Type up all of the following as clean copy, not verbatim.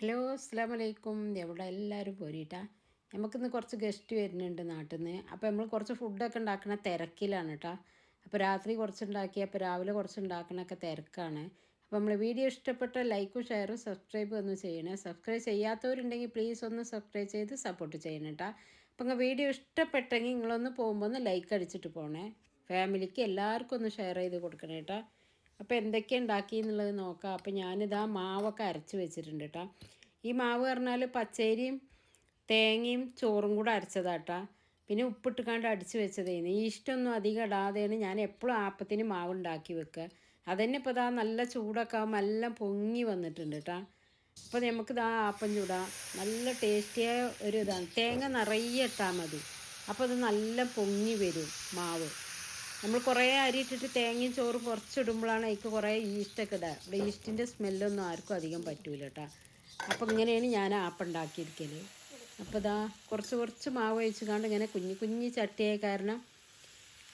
Hello അസ്സലാമു അലൈക്കും. എവിടെ എല്ലാവരും പോരിട്ടാ. നമുക്കിന്ന് കുറച്ച് ഗസ്റ്റ് വരുന്നുണ്ട് നാട്ടിൽ നിന്ന്. അപ്പോൾ നമ്മൾ കുറച്ച് ഫുഡൊക്കെ ഉണ്ടാക്കുന്ന തിരക്കിലാണ് കേട്ടോ. അപ്പോൾ രാത്രി കുറച്ച് ഉണ്ടാക്കി, അപ്പോൾ രാവിലെ കുറച്ച് ഉണ്ടാക്കണൊക്കെ തിരക്കാണ്. അപ്പോൾ നമ്മൾ വീഡിയോ ഇഷ്ടപ്പെട്ട ലൈക്കും ഷെയറും സബ്സ്ക്രൈബും ഒന്ന് ചെയ്യണേ. സബ്സ്ക്രൈബ് ചെയ്യാത്തവരുണ്ടെങ്കിൽ പ്ലീസ് ഒന്ന് സബ്സ്ക്രൈബ് ചെയ്ത് സപ്പോർട്ട് ചെയ്യണം കേട്ടോ. അപ്പോൾ നിങ്ങൾ വീഡിയോ ഇഷ്ടപ്പെട്ടെങ്കിൽ നിങ്ങളൊന്ന് പോകുമ്പോൾ ഒന്ന് ലൈക്ക് അടിച്ചിട്ട് പോണേ. ഫാമിലിക്ക് എല്ലാവർക്കും ഒന്ന് ഷെയർ ചെയ്ത് കൊടുക്കണം കേട്ടോ. അപ്പോൾ എന്തൊക്കെയാണ് ഉണ്ടാക്കി എന്നുള്ളത് നോക്കാം. അപ്പോൾ ഞാനിതാ മാവൊക്കെ അരച്ച് വെച്ചിട്ടുണ്ട് കേട്ടോ. ഈ മാവ് പറഞ്ഞാൽ പച്ചരിയും തേങ്ങയും ചോറും കൂടെ അരച്ചതാട്ടാ. പിന്നെ ഉപ്പിട്ടുകാണ്ട് അടിച്ച് വെച്ചതേന്ന്. ഈ ഇഷ്ടമൊന്നും അധികം ഇടാതെയാണ് ഞാൻ എപ്പോഴും ആപ്പത്തിന് മാവ് ഉണ്ടാക്കി വെക്കുക. അതന്നെ ഇപ്പോൾ ഇതാ നല്ല ചൂടൊക്കെ ആകുമ്പോൾ എല്ലാം പൊങ്ങി വന്നിട്ടുണ്ട് കേട്ടോ. അപ്പോൾ നമുക്കിതാ ആപ്പം ചൂടാം. നല്ല ടേസ്റ്റിയായ ഒരു ഇതാണ്. തേങ്ങ നിറയെ ഇട്ടാൽ മതി. അപ്പോൾ അത് നല്ല പൊങ്ങി വരും മാവ്. നമ്മൾ കുറേ അരി ഇട്ടിട്ട് തേങ്ങയും ചോറ് കുറച്ചിടുമ്പോഴാണ് അതിക്ക് കുറേ ഈസ്റ്റൊക്കെ ഇടുക. ഇവിടെ ഈസ്റ്റിൻ്റെ സ്മെല്ലൊന്നും ആർക്കും അധികം പറ്റൂല കേട്ടോ. അപ്പോൾ ഇങ്ങനെയാണ് ഞാൻ ആപ്പം ഉണ്ടാക്കിയിരിക്കൽ. അപ്പോൾ ഇതാ കുറച്ച് കുറച്ച് മാവ് ഒഴിച്ചുകൊണ്ട് ഇങ്ങനെ കുഞ്ഞി കുഞ്ഞി ചട്ടിയായ കാരണം.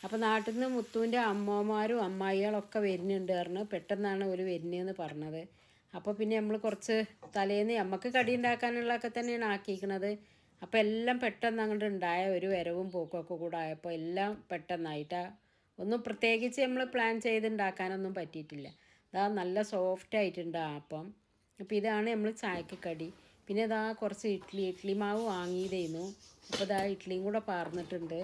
അപ്പോൾ നാട്ടിൽ നിന്ന് മുത്തുവിൻ്റെ അമ്മമാരും അമ്മായികളൊക്കെ വരുന്നുണ്ട് പറഞ്ഞു. പെട്ടെന്നാണ് ഒരു വരുന്നതെന്ന് പറഞ്ഞത്. അപ്പോൾ പിന്നെ നമ്മൾ കുറച്ച് തലേന്ന് നമുക്ക് കടി ഉണ്ടാക്കാനുള്ളതൊക്കെ തന്നെയാണ് ആക്കിയിരിക്കണത്. അപ്പോൾ എല്ലാം പെട്ടെന്ന് അങ്ങോട്ട് ഉണ്ടായ ഒരു വരവും പോക്കൊക്കെ കൂടെ ആയപ്പോൾ എല്ലാം പെട്ടെന്നായിട്ടാണ്. ഒന്നും പ്രത്യേകിച്ച് നമ്മൾ പ്ലാൻ ചെയ്തുണ്ടാക്കാനൊന്നും പറ്റിയിട്ടില്ല. അതാ നല്ല സോഫ്റ്റ് ആയിട്ടുണ്ട് ആപ്പം. അപ്പോൾ ഇതാണ് നമ്മൾ ചായക്ക് കടി. പിന്നെ ഇതാ കുറച്ച് ഇഡ്ഡലി മാവ് വാങ്ങിയതായിരുന്നു. അപ്പോൾ ഇതാ ഇഡ്ഡലിയും കൂടെ പാർന്നിട്ടുണ്ട്.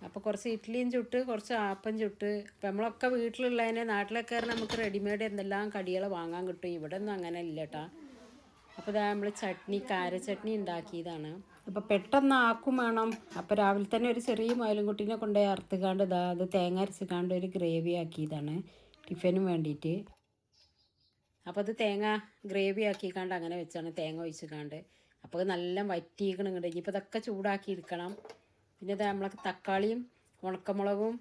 അപ്പോൾ കുറച്ച് ഇഡ്ഡലിയും ചുട്ട് കുറച്ച് ആപ്പം ചുട്ട്. അപ്പോൾ നമ്മളൊക്കെ വീട്ടിലുള്ളതിനെ നാട്ടിലൊക്കെ നമുക്ക് റെഡിമെയ്ഡ് എന്തെല്ലാം കടികൾ വാങ്ങാൻ കിട്ടും. ഇവിടെ ഒന്നും അങ്ങനെ ഇല്ല കേട്ടോ. അപ്പോൾ ഇതാ നമ്മൾ ചട്നി കാര ചട്നി ഉണ്ടാക്കിയതാണ്. അപ്പോൾ പെട്ടെന്ന് ആക്കും വേണം. അപ്പോൾ രാവിലെ തന്നെ ഒരു ചെറിയ മുയലുംകുട്ടീനെ കൊണ്ടുപോയി അറുത്തുകാണ്ട് ഇതാ അത് തേങ്ങ അരച്ചുകാണ്ട് ഒരു ഗ്രേവി ആക്കിയതാണ് ടിഫിനും വേണ്ടിയിട്ട്. അപ്പോൾ അത് തേങ്ങ ഗ്രേവി ആക്കിക്കാണ്ട് അങ്ങനെ വെച്ചാണ് തേങ്ങ ഒഴിച്ചുകാണ്ട്. അപ്പോൾ നല്ല വറ്റിക്കണം ഇങ്ങോട്ട്. ഇനിയിപ്പോൾ ഇതൊക്കെ ചൂടാക്കി എടുക്കണം. പിന്നെ ഇത് നമ്മളൊക്കെ തക്കാളിയും ഉണക്കമുളകും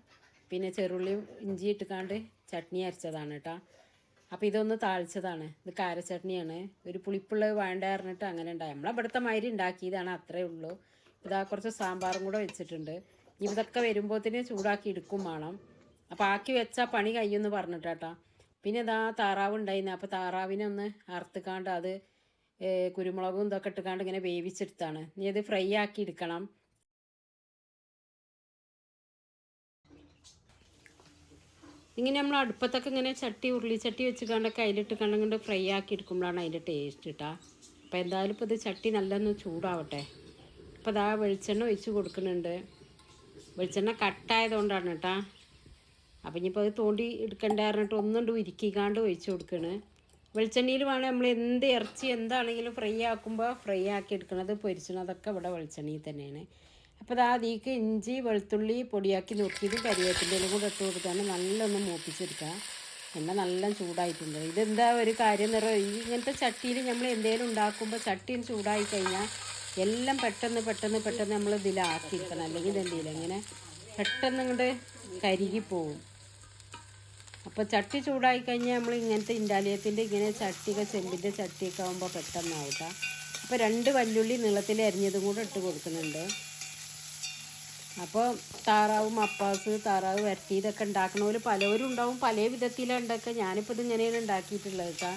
പിന്നെ ചെറുള്ളിയും ഇഞ്ചി ഇട്ടുകാണ്ട് ചട്നി അരച്ചതാണ് കേട്ടോ. അപ്പോൾ ഇതൊന്ന് താളിച്ചതാണ്. ഇത് കാര ചട്നിയാണ്. ഒരു പുളിപ്പുള്ളത് വേണ്ട പറഞ്ഞിട്ട് അങ്ങനെ ഉണ്ടായി. നമ്മളിവിടുത്തെ മാതിരി ഉണ്ടാക്കിയതാണ്, അത്രേ ഉള്ളൂ. ഇതാ കുറച്ച് സാമ്പാറും കൂടെ വെച്ചിട്ടുണ്ട്. ഇനി ഇതൊക്കെ വരുമ്പോഴത്തേന് ചൂടാക്കി എടുക്കും വേണം. അപ്പോൾ ആക്കി വെച്ചാൽ പണി കഴിയുമെന്ന് പറഞ്ഞിട്ടാ. പിന്നെ ഇതാ താറാവ് ഉണ്ടായിരുന്നു. അപ്പോൾ താറാവിനെ ഒന്ന് അറുത്തുകാണ്ട് അത് കുരുമുളകും ഇതൊക്കെ ഇട്ടുകാണ്ട് ഇങ്ങനെ വേവിച്ചെടുത്താണ്. ഇനി അത് ഫ്രൈ ആക്കി എടുക്കണം. ഇങ്ങനെ നമ്മൾ അടുപ്പത്തൊക്കെ ഇങ്ങനെ ഉരുളിച്ചട്ടി വെച്ചുകൊണ്ടൊക്കെ അതിലിട്ട് കണ്ടുകൊണ്ട് ഫ്രൈ ആക്കി എടുക്കുമ്പോഴാണ് അതിൻ്റെ ടേസ്റ്റ് കിട്ടുക. അപ്പോൾ എന്തായാലും ഇപ്പോൾ ഇത് ചട്ടി നല്ലൊന്ന് ചൂടാവട്ടെ. അപ്പോൾ ഇതാ വെളിച്ചെണ്ണ ഒഴിച്ച് കൊടുക്കുന്നുണ്ട്. വെളിച്ചെണ്ണ കട്ടായതുകൊണ്ടാണ് കേട്ടോ. അപ്പം ഇനിയിപ്പോൾ അത് തോണ്ടി എടുക്കണ്ട പറഞ്ഞിട്ട് ഒന്നുകൊണ്ട് ഉരുക്കിക്കാണ്ട് ഒഴിച്ച് കൊടുക്കണ്. വെളിച്ചെണ്ണയിൽ വേണം നമ്മൾ എന്ത് ഇറച്ചി എന്താണെങ്കിലും ഫ്രൈ ആക്കുമ്പോൾ ഫ്രൈ ആക്കി എടുക്കണത് പൊരിച്ചണതൊക്കെ ഇവിടെ വെളിച്ചെണ്ണയിൽ തന്നെയാണ്. അപ്പോൾ അത് അതിലേക്ക് ഇഞ്ചി വെളുത്തുള്ളി പൊടിയാക്കി നുറുക്കിയതും കരിവേപ്പിൻ്റെലും കൂടെ ഇട്ട് കൊടുത്താണ് നല്ലൊന്ന് മൂപ്പിച്ചെടുക്കുക. എണ്ണ നല്ല ചൂടായിട്ടുണ്ട്. ഇതെന്താ ഒരു കാര്യം എന്ന് പറയുക, ഇങ്ങനത്തെ ചട്ടിയിൽ നമ്മൾ എന്തെങ്കിലും ഉണ്ടാക്കുമ്പോൾ ചട്ടിയും ചൂടായി കഴിഞ്ഞാൽ എല്ലാം പെട്ടെന്ന് നമ്മൾ ഇതിലാക്കിയിരിക്കണം. അല്ലെങ്കിൽ ഇതെന്തെങ്കിലും ഇങ്ങനെ പെട്ടെന്ന് ഇങ്ങോട്ട് കരുകിപ്പോവും. അപ്പോൾ ചട്ടി ചൂടായി കഴിഞ്ഞാൽ നമ്മൾ ഇങ്ങനത്തെ ഇൻഡാലിയത്തിൻ്റെ ഇങ്ങനെ ചട്ടിയൊക്കെ ചെമ്പിൻ്റെ ചട്ടിയൊക്കെ ആകുമ്പോൾ പെട്ടെന്നാവട്ടെ. അപ്പോൾ 2 വല്ലുള്ളി നീളത്തിൽ അരിഞ്ഞതും കൂടെ ഇട്ട് കൊടുക്കുന്നുണ്ട്. അപ്പോൾ താറാവ് മപ്പാസ് താറാവ് വരട്ടിയതൊക്കെ ഉണ്ടാക്കണ പലവരും ഉണ്ടാവും, പല വിധത്തിലാണ് ഉണ്ടാക്കുക. ഞാനിപ്പോൾ ഇത് ഇങ്ങനെയാണ് ഉണ്ടാക്കിയിട്ടുള്ളത് കേട്ടോ.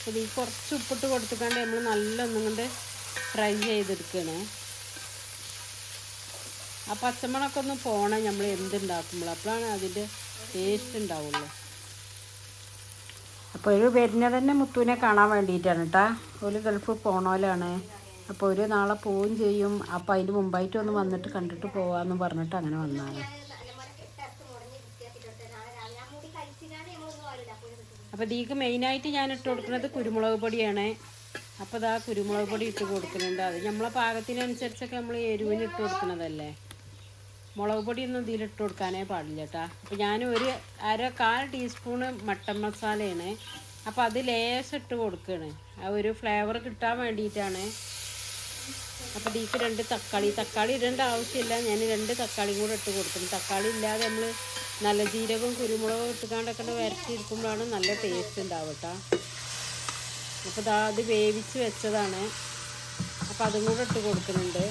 അപ്പോൾ ഈ കുറച്ച് ഉപ്പിട്ട് കൊടുത്തുകൊണ്ട് നമ്മൾ നല്ലൊന്നും കൊണ്ട് ഫ്രൈ ചെയ്തെടുക്കണേ. ആ പച്ചമണമൊക്കെ ഒന്ന് പോകണം നമ്മൾ എന്തുണ്ടാക്കുമ്പോൾ, അപ്പോഴാണ് അതിൻ്റെ ടേസ്റ്റ് ഉണ്ടാവുള്ളൂ. അപ്പോൾ ഒരു വരുന്നത് തന്നെ മുത്തുവിനെ കാണാൻ വേണ്ടിയിട്ടാണ് കേട്ടോ. ഒരു ഗൾഫ് പോണോലാണ്. അപ്പോൾ ഒരു നാളെ പോവുകയും ചെയ്യും. അപ്പോൾ അതിന് മുമ്പായിട്ട് ഒന്ന് വന്നിട്ട് കണ്ടിട്ട് പോകാമെന്ന് പറഞ്ഞിട്ട് അങ്ങനെ വന്നതാണ്. അപ്പോൾ ഇതിലേക്ക് മെയിനായിട്ട് ഞാൻ ഇട്ട് കൊടുക്കുന്നത് കുരുമുളക് പൊടിയാണ്. അപ്പോൾ ഇതാ കുരുമുളക് പൊടി ഇട്ട് കൊടുക്കുന്നുണ്ട്. അത് നമ്മളെ പാകത്തിനനുസരിച്ചൊക്കെ നമ്മൾ എരിവിന് ഇട്ട് കൊടുക്കുന്നതല്ലേ. മുളക് പൊടിയൊന്നും ഇതിലിട്ട് കൊടുക്കാനേ പാടില്ല കേട്ടോ. അപ്പോൾ ഞാൻ ഒരു 1/4 ടീസ്പൂണ് മട്ടൻ മസാലയാണ്. അപ്പോൾ അത് ലേശം ഇട്ട് കൊടുക്കുകയാണ്, ആ ഒരു ഫ്ലേവർ കിട്ടാൻ വേണ്ടിയിട്ടാണ്. അപ്പോൾ ഇതിലേക്ക് 2 തക്കാളി ഇടേണ്ട ആവശ്യമില്ല. ഞാൻ 2 തക്കാളിയും കൂടെ ഇട്ട് കൊടുക്കുന്നു. തക്കാളി ഇല്ലാതെ നമ്മൾ നല്ല ജീരകവും കുരുമുളകും ഇട്ടുകൊണ്ടൊക്കെ വരട്ടിയിരിക്കുമ്പോഴാണ് നല്ല ടേസ്റ്റ് ഉണ്ടാവും കേട്ടോ. അപ്പോൾ ഇതാ അത് വേവിച്ച് വെച്ചതാണ്. അപ്പോൾ അതും കൂടെ ഇട്ട് കൊടുക്കുന്നുണ്ട്.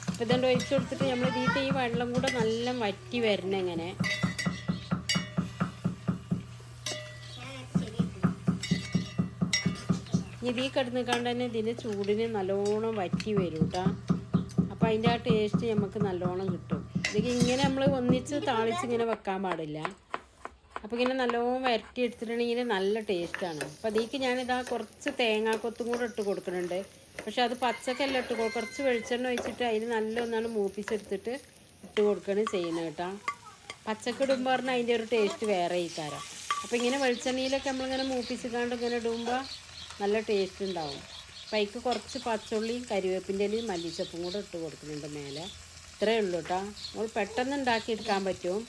അപ്പോൾ ഇതുകൊണ്ട് ഒഴിച്ച് കൊടുത്തിട്ട് നമ്മൾ ഇതിൻ്റെ ഈ വെള്ളം കൂടെ നല്ല വറ്റി വരണം. ഇങ്ങനെ ഇതിൽ കിടന്നിക്കാണ്ട് തന്നെ ഇതിൻ്റെ ചൂടിന് നല്ലോണം വറ്റി വരും കേട്ടോ. അപ്പോൾ അതിൻ്റെ ആ ടേസ്റ്റ് നമുക്ക് നല്ലോണം കിട്ടും. ഇത് ഇങ്ങനെ നമ്മൾ ഒന്നിച്ച് താളിച്ച് ഇങ്ങനെ വെക്കാൻ പാടില്ല. അപ്പോൾ ഇങ്ങനെ നല്ലോണം വരട്ടി എടുത്തിട്ടുണ്ടെങ്കിൽ നല്ല ടേസ്റ്റാണ്. അപ്പോൾ അതിലേക്ക് ഞാനിതാ കുറച്ച് തേങ്ങാക്കൊത്തും കൂടെ ഇട്ട് കൊടുക്കുന്നുണ്ട്. പക്ഷെ അത് പച്ചക്കല്ല ഇട്ട് കുറച്ച് വെളിച്ചെണ്ണ ഒഴിച്ചിട്ട് അതിന് നല്ല ഒന്നാണ് മൂപ്പിച്ചെടുത്തിട്ട് ഇട്ട് കൊടുക്കുകയാണ് ചെയ്യുന്നത് കേട്ടോ. പച്ചക്ക് ഇടുമ്പോൾ പറഞ്ഞാൽ അതിൻ്റെ ഒരു ടേസ്റ്റ് വേറെ ഈക്കാരം. അപ്പോൾ ഇങ്ങനെ വെളിച്ചെണ്ണയിലൊക്കെ നമ്മളിങ്ങനെ മൂപ്പിച്ചിക്കാണ്ട് ഇങ്ങനെ ഇടുമ്പോൾ നല്ല ടേസ്റ്റ് ഉണ്ടാവും. അപ്പോൾ അതിക്ക് കുറച്ച് പച്ചുള്ളിയും കരിവേപ്പിൻ്റെ ഇലയും മല്ലിച്ചപ്പും കൂടെ ഇട്ട് കൊടുക്കുന്നുണ്ട് മേലെ. ഇത്രയേ ഉള്ളൂ കേട്ടോ. നമ്മൾ പെട്ടെന്ന് ഉണ്ടാക്കിയെടുക്കാൻ പറ്റും.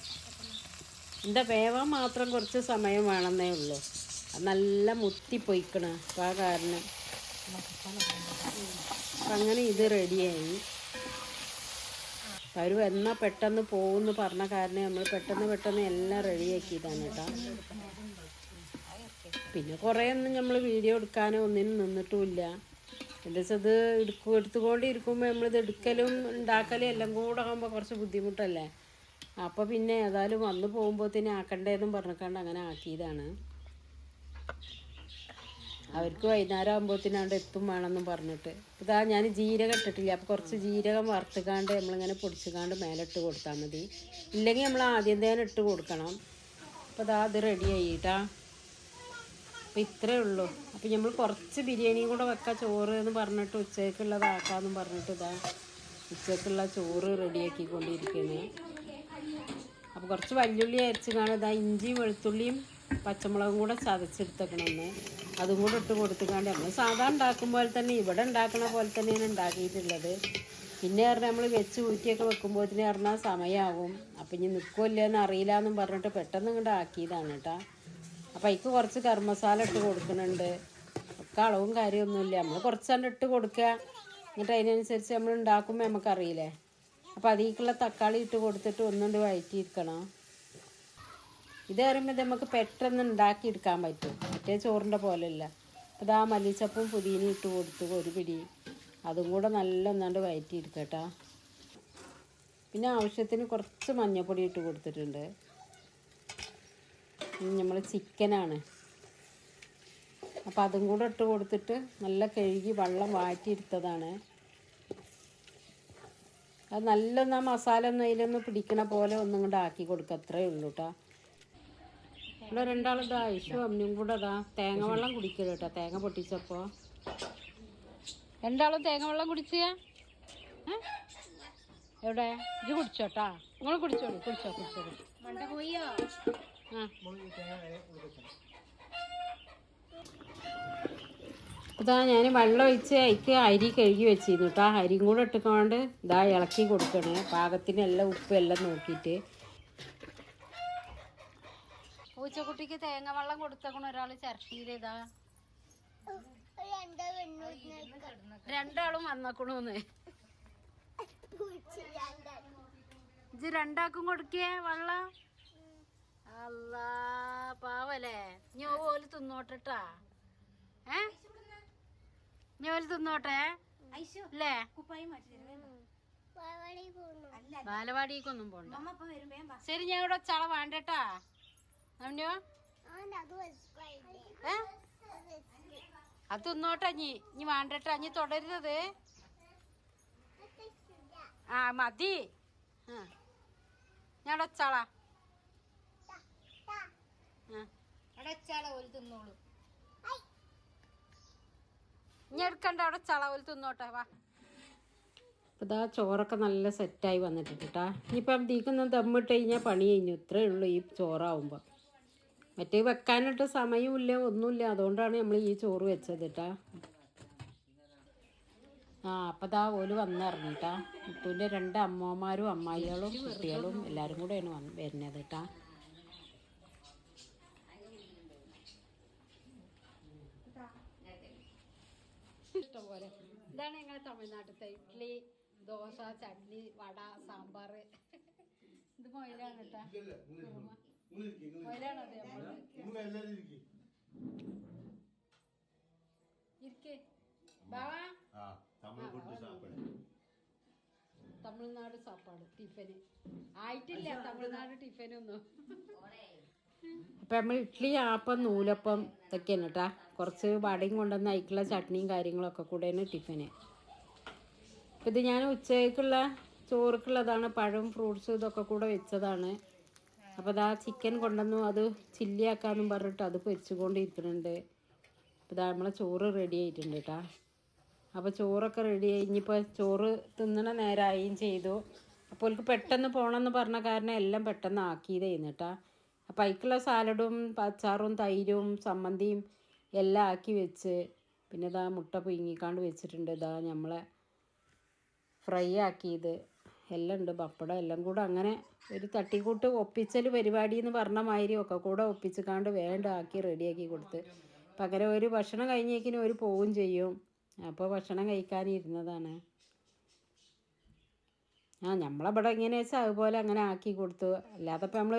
എന്താ വേവാൻ മാത്രം കുറച്ച് സമയം വേണമെന്നേ ഉള്ളൂ. അത് നല്ല മുത്തിപ്പൊയ്ക്കണം. അപ്പോൾ ആ കാരണം അപ്പം അങ്ങനെ ഇത് റെഡിയായി. അവർ വന്നാൽ പെട്ടെന്ന് പോകുമെന്ന് പറഞ്ഞ കാരണം നമ്മൾ പെട്ടെന്ന് എല്ലാം റെഡിയാക്കിയതാണ് കേട്ടോ. പിന്നെ കുറേ ഒന്നും നമ്മൾ വീഡിയോ എടുക്കാനോ ഒന്നിനും നിന്നിട്ടുമില്ല. എന്താ വെച്ചാൽ ഇത് എടുത്തുകൊണ്ടിരിക്കുമ്പോൾ നമ്മളിത് എടുക്കലും ഉണ്ടാക്കലും എല്ലാം കൂടെ ആകുമ്പോൾ കുറച്ച് ബുദ്ധിമുട്ടല്ലേ. അപ്പോൾ പിന്നെ ഏതായാലും വന്ന് പോകുമ്പോഴത്തേന് ആക്കണ്ടേന്നും പറഞ്ഞിക്കാണ്ട് അങ്ങനെ ആക്കിയതാണ്. അവർക്ക് വൈകുന്നേരം ആകുമ്പോഴത്തേനാണ്ട് എത്തും വേണമെന്നും പറഞ്ഞിട്ട്. ഇതാ ഞാൻ ജീരകം ഇട്ടിട്ടില്ല. അപ്പോൾ കുറച്ച് ജീരകം വറുത്തുകാണ്ട് നമ്മളിങ്ങനെ പൊടിച്ചുകാണ്ട് മേലിട്ട് കൊടുത്താൽ മതി. ഇല്ലെങ്കിൽ നമ്മൾ ആദ്യം തന്നെ ഇട്ട് കൊടുക്കണം. അപ്പോൾ ഇതാ അത് റെഡി ആയിട്ടാ. അപ്പോൾ ഇത്രയേ ഉള്ളൂ. അപ്പോൾ നമ്മൾ കുറച്ച് ബിരിയാണിയും കൂടെ വെക്കാം ചോറ് എന്ന് പറഞ്ഞിട്ട് ഉച്ചയ്ക്കുള്ളതാക്കാമെന്നും പറഞ്ഞിട്ട് ഇതാ ഉച്ചയ്ക്കുള്ള ചോറ് റെഡിയാക്കിക്കൊണ്ടിരിക്കുകയാണ്. അപ്പോൾ കുറച്ച് വല്യുള്ളി അരച്ച് കാണും. ഇതാ ഇഞ്ചിയും വെളുത്തുള്ളിയും പച്ചമുളകും കൂടെ ചതച്ചെടുത്തേക്കണമെന്ന് അതും കൂടെ ഇട്ട് കൊടുത്തുകൊണ്ട് നമ്മൾ സാധാരണ ഉണ്ടാക്കുമ്പോൾ തന്നെ ഇവിടെ ഉണ്ടാക്കുന്ന പോലെ തന്നെയാണ് ഉണ്ടാക്കിയിട്ടുള്ളത്. പിന്നെ പറഞ്ഞാൽ നമ്മൾ വെച്ച് ഊറ്റിയൊക്കെ വെക്കുമ്പോഴത്തേന് പറഞ്ഞാൽ സമയമാകും. അപ്പം ഇനി നിൽക്കുമല്ലേന്ന് അറിയില്ല എന്നും പറഞ്ഞിട്ട് പെട്ടെന്ന് ഇങ്ങോട്ട് ആക്കിയതാണ് കേട്ടോ. അപ്പം അതിക്ക് കുറച്ച് ഗരം മസാല ഇട്ട് കൊടുക്കുന്നുണ്ട്. ഒക്കെ അളവും കാര്യമൊന്നുമില്ല. നമ്മൾ കുറച്ചാണ്ട് ഇട്ട് കൊടുക്കുക. എന്നിട്ട് അതിനനുസരിച്ച് നമ്മൾ ഉണ്ടാക്കുമ്പോൾ നമുക്കറിയില്ലേ. അപ്പോൾ അതിലേക്കുള്ള തക്കാളി ഇട്ട് കൊടുത്തിട്ട് ഒന്നുകൊണ്ട് വഴറ്റിയിരിക്കണം. ഇത് പറയുമ്പോൾ നമുക്ക് പെട്ടെന്ന് ഉണ്ടാക്കിയെടുക്കാൻ പറ്റും. മറ്റേ ചോറിൻ്റെ പോലെയല്ല. അപ്പോൾ ഇതാ മല്ലിച്ചപ്പും പുതിന ഇട്ട് കൊടുത്തു ഒരു പിടി. അതും കൂടെ നല്ല ഒന്നാണ്ട് വഴറ്റിയെടുക്കട്ടോ. പിന്നെ ആവശ്യത്തിന് കുറച്ച് മഞ്ഞൾപ്പൊടി ഇട്ട് കൊടുത്തിട്ടുണ്ട്. നമ്മൾ ചിക്കനാണ്. അപ്പോൾ അതും കൂടെ ഇട്ട് കൊടുത്തിട്ട് നല്ല കഴുകി വെള്ളം വാറ്റിയെടുത്തതാണ്. അത് നല്ലൊന്ന് ആ മസാല ഒന്നും അതിലൊന്ന് പിടിക്കണ പോലെ ഒന്നും കൂടെ ആക്കി കൊടുക്കുക. അത്രയേ ഉള്ളൂ കേട്ടോ. ഇവിടെ രണ്ടാളും ഇതാ ഐഷു അമ്മയും കൂടെ ഇതാ തേങ്ങ വെള്ളം കുടിക്കുക കേട്ടോ. തേങ്ങ പൊട്ടിച്ചപ്പോൾ രണ്ടാളും തേങ്ങ വെള്ളം കുടിച്ച. എവിടെ ഇത് കുടിച്ചോട്ടാ. നിങ്ങൾ കുടിച്ചോളൂ. കുടിച്ചോ. ഇതാ ഞാൻ വെള്ളം ഒഴിച്ച് അതിക്ക് അരി കഴുകി വെച്ചിരുന്നു കേട്ടോ. അരിയും കൂടെ ഇട്ടുകൊണ്ട് ഇതാ ഇളക്കി കൊടുക്കണേ. പാകത്തിന് എല്ലാം ഉപ്പ് എല്ലാം നോക്കിയിട്ട്. പൂച്ചക്കുട്ടിക്ക് തേങ്ങ വെള്ളം കൊടുത്തേക്കണ ഒരാൾ ചിരട്ടിയിലേതാ. രണ്ടാളും വന്നേക്കണൂന്ന്. ഇത് രണ്ടാക്കും കൊടുക്കേ വെള്ളം. അല്ലാ പാവല്ലേ. ഇനി ഓല് തിന്നോട്ടെട്ടാ. ഇനി ഓല് തിന്നോട്ടെ അല്ലേ. ബാലവാടിക്കൊന്നും പോണ്ട. ശരി ഞാൻ ഇവിടെ ചള വേണ്ടട്ടാ. അത് തിന്നോട്ടെ. ഇനി വേണ്ടട്ടാ. ഇനി തുടരുന്നത് ആ മതി. ഞാൻ ഇവിടെ വച്ചാളാ. തിന്നോളൂ. ഇനി എടുക്കണ്ട. അവിടെ ചള ഓല് തിന്നോട്ടെ. വാ. അപ്പോൾ ഇതാ ചോറൊക്കെ നല്ല സെറ്റായി വന്നിട്ടുണ്ട് കേട്ടാ. ഇനിയിപ്പം തീക്കൊന്നും ദമ്മിട്ട് കഴിഞ്ഞാൽ പണി കഴിഞ്ഞു. ഇത്രയേ ഉള്ളൂ ഈ ചോറാവുമ്പോൾ. മറ്റേ വെക്കാനായിട്ട് സമയമില്ല ഒന്നുമില്ല. അതുകൊണ്ടാണ് നമ്മൾ ഈ ചോറ് വെച്ചത് കേട്ടാ. അപ്പം ഇതാ ഓല് വന്നിറങ്ങിട്ടാ. മുത്തൂൻ്റെ 2 അമ്മമാരും അമ്മായികളും കുട്ടികളും എല്ലാവരും കൂടെയാണ് വരുന്നത് കേട്ടാ. ഇഷ്ടംപോലെ. ഇതാണ് ഞങ്ങൾ തമിഴ്നാട്ടിലത്തെ ഇഡ്ഡലി, ദോശ, ചട്നി, വട, സാമ്പാർ. ഇത് മൊയിലാണ് കേട്ടാ. തമിഴ്നാട് സാപ്പാട് ടിഫന് ആയിട്ടില്ല. തമിഴ്നാട് ടിഫനൊന്നും. അപ്പം നമ്മൾ ഇഡ്ഡലി, ആപ്പം, നൂലപ്പം ഇതൊക്കെയാണ് കേട്ടാ. കുറച്ച് വടയും കൊണ്ടുവന്ന് അതിക്കുള്ള ചട്നിയും കാര്യങ്ങളൊക്കെ കൂടെയാണ് ടിഫന്. അപ്പം ഇത് ഞാൻ ഉച്ചയ്ക്കുള്ള ചോറുക്കുള്ളതാണ്. പഴവും ഫ്രൂട്ട്സും ഇതൊക്കെ കൂടെ വെച്ചതാണ്. അപ്പോൾ ഇതാ ചിക്കൻ കൊണ്ടുവന്നു. അത് ചില്ലി ആക്കാമെന്നും പറഞ്ഞിട്ട് അത് പൊരിച്ചുകൊണ്ടിരിക്കുന്നുണ്ട്. അപ്പോൾ ഇതാ നമ്മളെ ചോറ് റെഡി ആയിട്ടുണ്ട് കേട്ടാ. അപ്പോൾ ചോറൊക്കെ റെഡി ആയി. ഇനിയിപ്പോൾ ചോറ് തിന്നണ നേരമായും ചെയ്തു. അപ്പോൾ അവർക്ക് പെട്ടെന്ന് പോകണമെന്ന് പറഞ്ഞ കാരണം എല്ലാം പെട്ടെന്ന് ആക്കിയതായിരുന്നു കേട്ടാ. അപ്പോൾ അതിക്കുള്ള സാലഡും അച്ചാറും തൈരും ചമ്മന്തിയും എല്ലാം ആക്കി വെച്ച്, പിന്നെ ഇതാ മുട്ട പുഴുങ്ങിക്കാണ്ട് വെച്ചിട്ടുണ്ട്. ഇതാ നമ്മളെ ഫ്രൈ ആക്കിയത് എല്ലാം ഉണ്ട്, പപ്പടം എല്ലാം കൂടെ. അങ്ങനെ ഒരു തട്ടിക്കൂട്ട് ഒപ്പിച്ചൽ പരിപാടി എന്ന് പറഞ്ഞ മാതിരി ഒക്കെ കൂടെ ഒപ്പിച്ചിക്കാണ്ട് വേണ്ട ആക്കി റെഡിയാക്കി കൊടുത്ത്. അപ്പം അങ്ങനെ ഒരു ഭക്ഷണം കഴിഞ്ഞേക്കിനും ഒരു പോവും ചെയ്യും. അപ്പോൾ ഭക്ഷണം കഴിക്കാനിരുന്നതാണ്. നമ്മളവിടെ എങ്ങനെ വെച്ചാൽ അതുപോലെ അങ്ങനെ ആക്കി കൊടുത്തു. അല്ലാതെ ഇപ്പം നമ്മൾ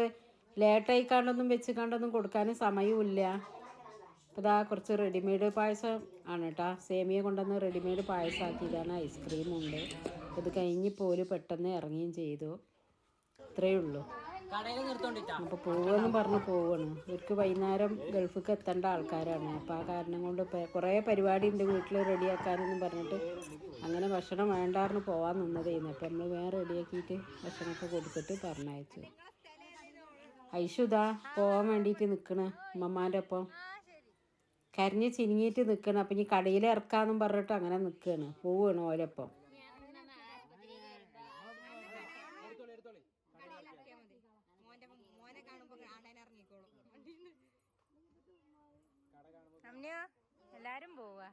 ലേറ്റായിക്കാണ്ടൊന്നും വെച്ചിക്കാണ്ടൊന്നും കൊടുക്കാനും സമയമില്ല. അപ്പോൾ ഇതാ കുറച്ച് റെഡിമെയ്ഡ് പായസം ആണ് കേട്ടോ. സേമിയ കൊണ്ടുവന്ന് റെഡിമെയ്ഡ് പായസം ആക്കിയതാണ്. ഐസ്ക്രീമും ഉണ്ട്. ഇത് കഴിഞ്ഞ് പോലും പെട്ടെന്ന് ഇറങ്ങുകയും ചെയ്തു. ഇത്രയേ ഉള്ളൂ. അപ്പോൾ പോവുമെന്ന് പറഞ്ഞ് പോവുകയാണ്. ഇവർക്ക് വൈകുന്നേരം ഗൾഫിലേക്ക് എത്തേണ്ട ആൾക്കാരാണ്. അപ്പോൾ ആ കാരണം കൊണ്ട് കുറേ പരിപാടി ഉണ്ട് വീട്ടിൽ റെഡിയാക്കാനെന്നും പറഞ്ഞിട്ട് അങ്ങനെ ഭക്ഷണം വേണ്ടാറിന് പോകാൻ നിന്നതായിരുന്നു. അപ്പോൾ നമ്മൾ വേറെ റെഡിയാക്കിയിട്ട് ഭക്ഷണമൊക്കെ കൊടുത്തിട്ട് പറഞ്ഞയച്ചു. ഐഷുദാ പോകാൻ വേണ്ടിയിട്ട് നിൽക്കണേ ഉമ്മമാൻ്റെ ഒപ്പം. കരഞ്ഞ് ചിനിങ്ങിയിട്ട് നിൽക്കണം. അപ്പം ഇനി കടയിൽ ഇറക്കാമെന്നും പറഞ്ഞിട്ട് അങ്ങനെ നിൽക്കുകയാണ്. പോവുകയാണ് ഓരൊപ്പം. എല്ലാരും പോവാ.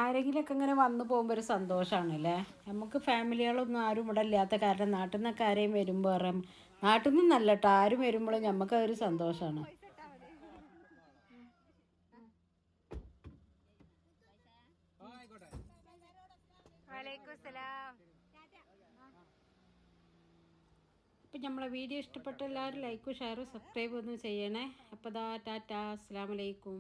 ആരെങ്കിലുമൊക്കെ ഇങ്ങനെ വന്നു പോകുമ്പോൾ ഒരു സന്തോഷമാണല്ലേ. നമുക്ക് ഫാമിലികളൊന്നും ആരും ഇവിടെ ഇല്ലാത്ത കാരണം നാട്ടിൽ നിന്നൊക്കെ ആരെയും വരുമ്പോൾ പറയാം, നാട്ടിൽ നിന്നല്ല കേട്ടോ, ആരും വരുമ്പോഴും നമുക്കതൊരു സന്തോഷമാണ്. അപ്പം നമ്മളെ വീഡിയോ ഇഷ്ടപ്പെട്ട എല്ലാവരും ലൈക്കും ഷെയറും സബ്സ്ക്രൈബ് ഒന്നും ചെയ്യണേ. അപ്പോൾ ദാ ടാറ്റാ, അസ്സലാമു അലൈക്കും.